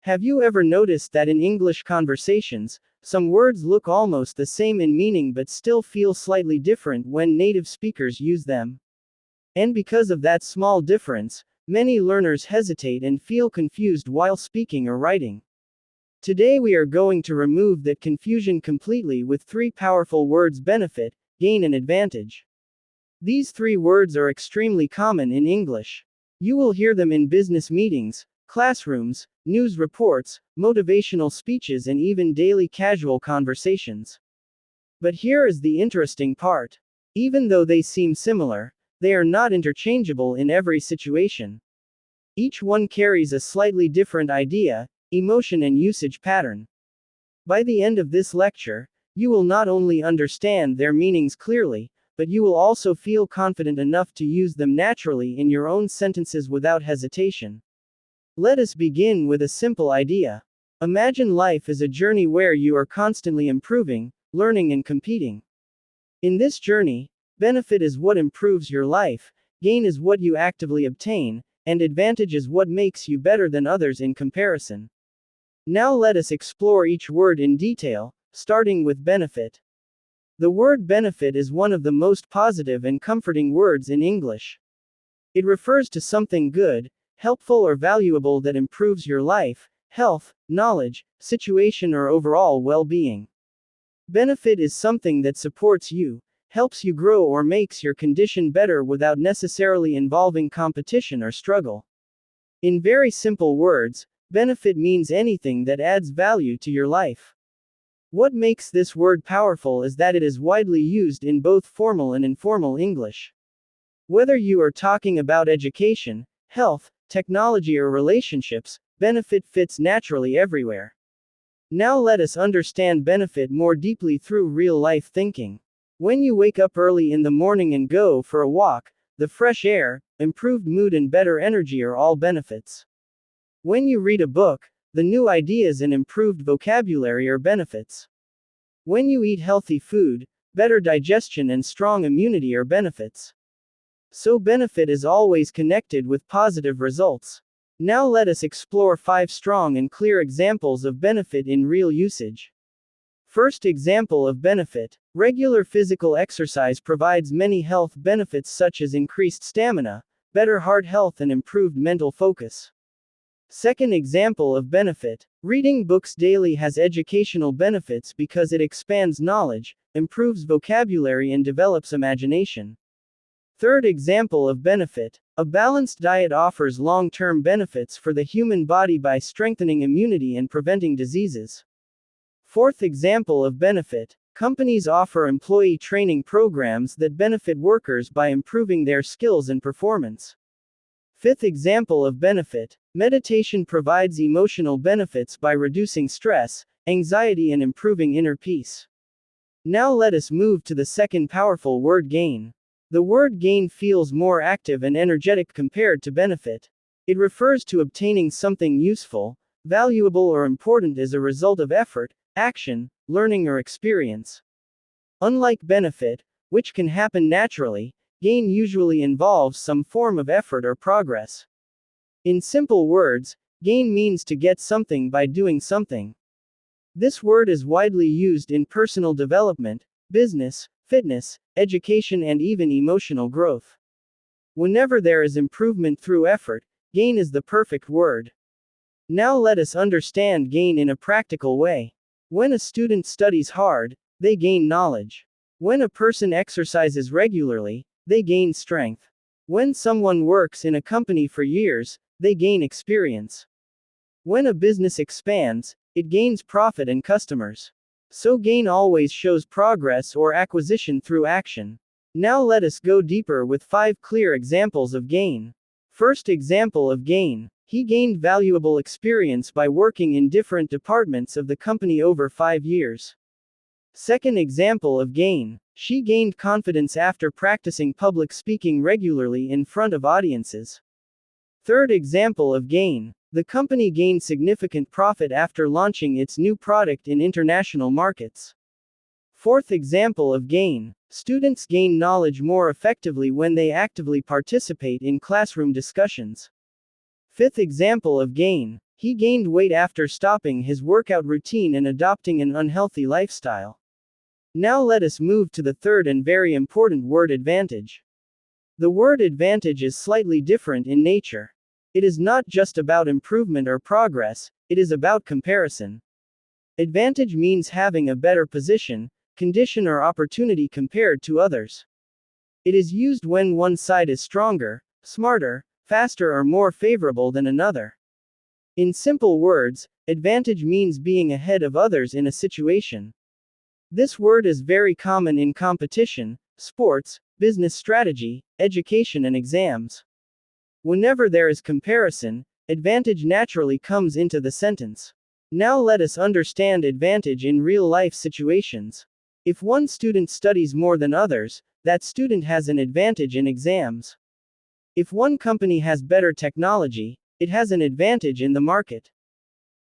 Have you ever noticed that in English conversations, some words look almost the same in meaning but still feel slightly different when native speakers use them? And because of that small difference, many learners hesitate and feel confused while speaking or writing. Today we are going to remove that confusion completely with three powerful words: benefit, gain, and advantage. These three words are extremely common in English. You will hear them in business meetings, classrooms, news reports, motivational speeches, and even daily casual conversations. But here is the interesting part. Even though they seem similar, they are not interchangeable in every situation. Each one carries a slightly different idea, emotion, and usage pattern. By the end of this lecture, you will not only understand their meanings clearly, but you will also feel confident enough to use them naturally in your own sentences without hesitation. Let us begin with a simple idea. Imagine life as a journey where you are constantly improving, learning, and competing. In this journey, benefit is what improves your life, gain is what you actively obtain, and advantage is what makes you better than others in comparison. Now let us explore each word in detail, starting with benefit. The word benefit is one of the most positive and comforting words in English. It refers to something good, helpful, or valuable that improves your life, health, knowledge, situation, or overall well-being. Benefit is something that supports you, helps you grow, or makes your condition better without necessarily involving competition or struggle. In very simple words, benefit means anything that adds value to your life. What makes this word powerful is that it is widely used in both formal and informal English. Whether you are talking about education, health, technology, or relationships, benefit fits naturally everywhere. Now let us understand benefit more deeply through real-life thinking. When you wake up early in the morning and go for a walk, the fresh air, improved mood, and better energy are all benefits. When you read a book, the new ideas and improved vocabulary are benefits. When you eat healthy food, better digestion and strong immunity are benefits. So benefit is always connected with positive results. Now let us explore 5 strong and clear examples of benefit in real usage. First example of benefit: regular physical exercise provides many health benefits such as increased stamina, better heart health, and improved mental focus. Second example of benefit: reading books daily has educational benefits because it expands knowledge, improves vocabulary, and develops imagination. Third example of benefit: a balanced diet offers long-term benefits for the human body by strengthening immunity and preventing diseases. Fourth example of benefit: companies offer employee training programs that benefit workers by improving their skills and performance. Fifth example of benefit: meditation provides emotional benefits by reducing stress, anxiety, and improving inner peace. Now let us move to the second powerful word: gain. The word gain feels more active and energetic compared to benefit. It refers to obtaining something useful, valuable, or important as a result of effort, action, learning, or experience. Unlike benefit, which can happen naturally, gain usually involves some form of effort or progress. In simple words, gain means to get something by doing something. This word is widely used in personal development, business, fitness, education, and even emotional growth. Whenever there is improvement through effort, gain is the perfect word. Now let us understand gain in a practical way. When a student studies hard, they gain knowledge. When a person exercises regularly, they gain strength. When someone works in a company for years, they gain experience. When a business expands, it gains profit and customers. So gain always shows progress or acquisition through action. Now let us go deeper with 5 clear examples of gain. First example of gain: he gained valuable experience by working in different departments of the company over 5 years. Second example of gain: she gained confidence after practicing public speaking regularly in front of audiences. Third example of gain: the company gained significant profit after launching its new product in international markets. Fourth example of gain: students gain knowledge more effectively when they actively participate in classroom discussions. Fifth example of gain: He gained weight after stopping his workout routine and adopting an unhealthy lifestyle. Now let us move to the third and very important word, advantage. The word advantage is slightly different in nature. It is not just about improvement or progress, it is about comparison. Advantage means having a better position, condition, or opportunity compared to others. It is used when one side is stronger, smarter, faster, or more favorable than another. In simple words, advantage means being ahead of others in a situation. This word is very common in competition, sports, business strategy, education, and exams. Whenever there is comparison, advantage naturally comes into the sentence. Now let us understand advantage in real-life situations. If one student studies more than others, that student has an advantage in exams. If one company has better technology, it has an advantage in the market.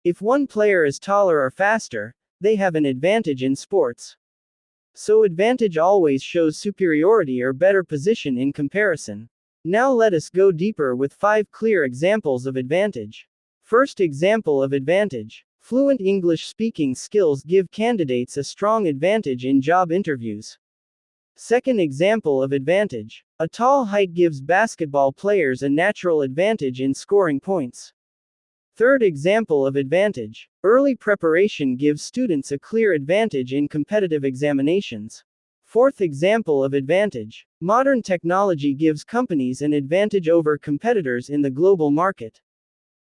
If one player is taller or faster, they have an advantage in sports. So advantage always shows superiority or better position in comparison. Now let us go deeper with 5 clear examples of advantage. First example of advantage. Fluent English speaking skills give candidates a strong advantage in job interviews. Second example of advantage. A tall height gives basketball players a natural advantage in scoring points. Third example of advantage. Early preparation gives students a clear advantage in competitive examinations. Fourth example of advantage. Modern technology gives companies an advantage over competitors in the global market.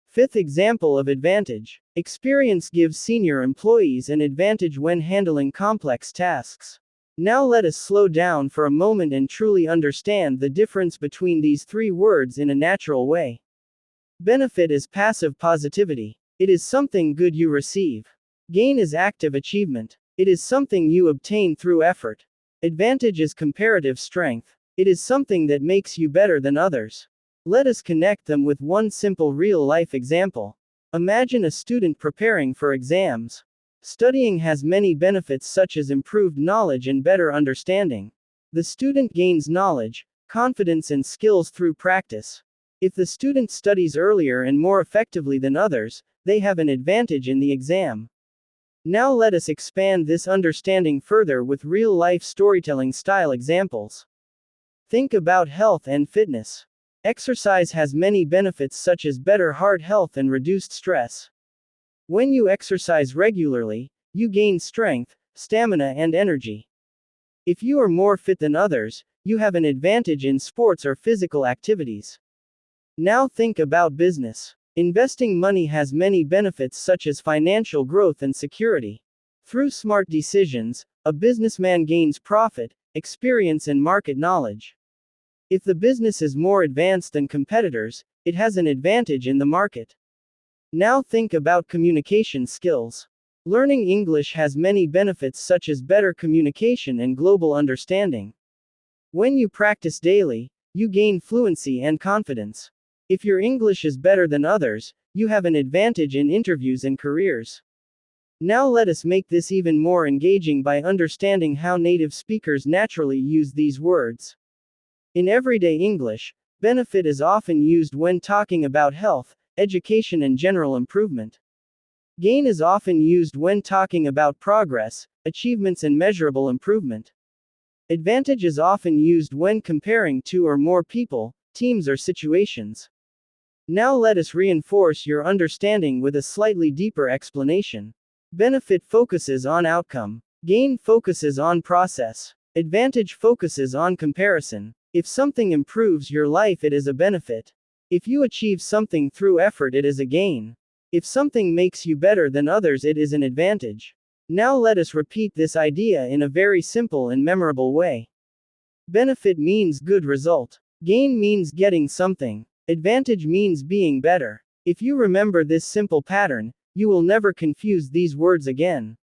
Fifth example of advantage. Experience gives senior employees an advantage when handling complex tasks. Now let us slow down for a moment and truly understand the difference between these 3 words in a natural way. Benefit is passive positivity. It is something good you receive. Gain is active achievement. It is something you obtain through effort. Advantage is comparative strength. It is something that makes you better than others. Let us connect them with one simple real-life example. Imagine a student preparing for exams. Studying has many benefits such as improved knowledge and better understanding. The student gains knowledge, confidence, and skills through practice. If the student studies earlier and more effectively than others, they have an advantage in the exam. Now let us expand this understanding further with real-life storytelling style examples. Think about health and fitness. Exercise has many benefits such as better heart health and reduced stress. When you exercise regularly, you gain strength, stamina, and energy. If you are more fit than others, you have an advantage in sports or physical activities. Now think about business. Investing money has many benefits such as financial growth and security. Through smart decisions, a businessman gains profit, experience, and market knowledge. If the business is more advanced than competitors, it has an advantage in the market. Now think about communication skills. Learning English has many benefits such as better communication and global understanding. When you practice daily, you gain fluency and confidence. If your English is better than others, you have an advantage in interviews and careers. Now let us make this even more engaging by understanding how native speakers naturally use these words. In everyday English, benefit is often used when talking about health, education, and general improvement. Gain is often used when talking about progress, achievements, and measurable improvement. Advantage is often used when comparing 2 or more people, teams, or situations. Now let us reinforce your understanding with a slightly deeper explanation. Benefit focuses on outcome. Gain focuses on process. Advantage focuses on comparison. If something improves your life, it is a benefit. If you achieve something through effort, it is a gain. If something makes you better than others, it is an advantage. Now let us repeat this idea in a very simple and memorable way. Benefit means good result. Gain means getting something. Advantage means being better. If you remember this simple pattern, you will never confuse these words again.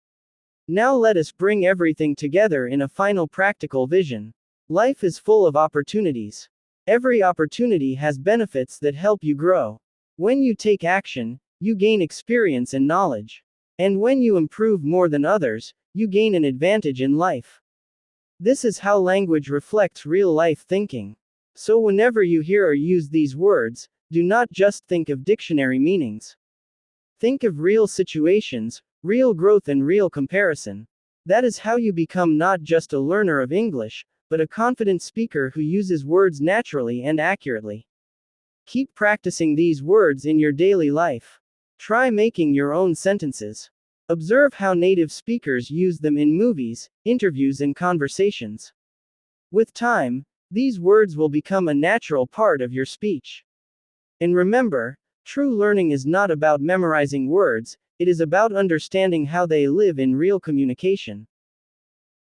Now let us bring everything together in a final practical vision. Life is full of opportunities. Every opportunity has benefits that help you grow. When you take action, you gain experience and knowledge. And when you improve more than others, you gain an advantage in life. This is how language reflects real-life thinking. So whenever you hear or use these words, do not just think of dictionary meanings. Think of real situations, real growth, and real comparison. That is how you become not just a learner of English, but a confident speaker who uses words naturally and accurately. Keep practicing these words in your daily life. Try making your own sentences. Observe how native speakers use them in movies, interviews, and conversations. With time, these words will become a natural part of your speech. And remember, true learning is not about memorizing words, it is about understanding how they live in real communication.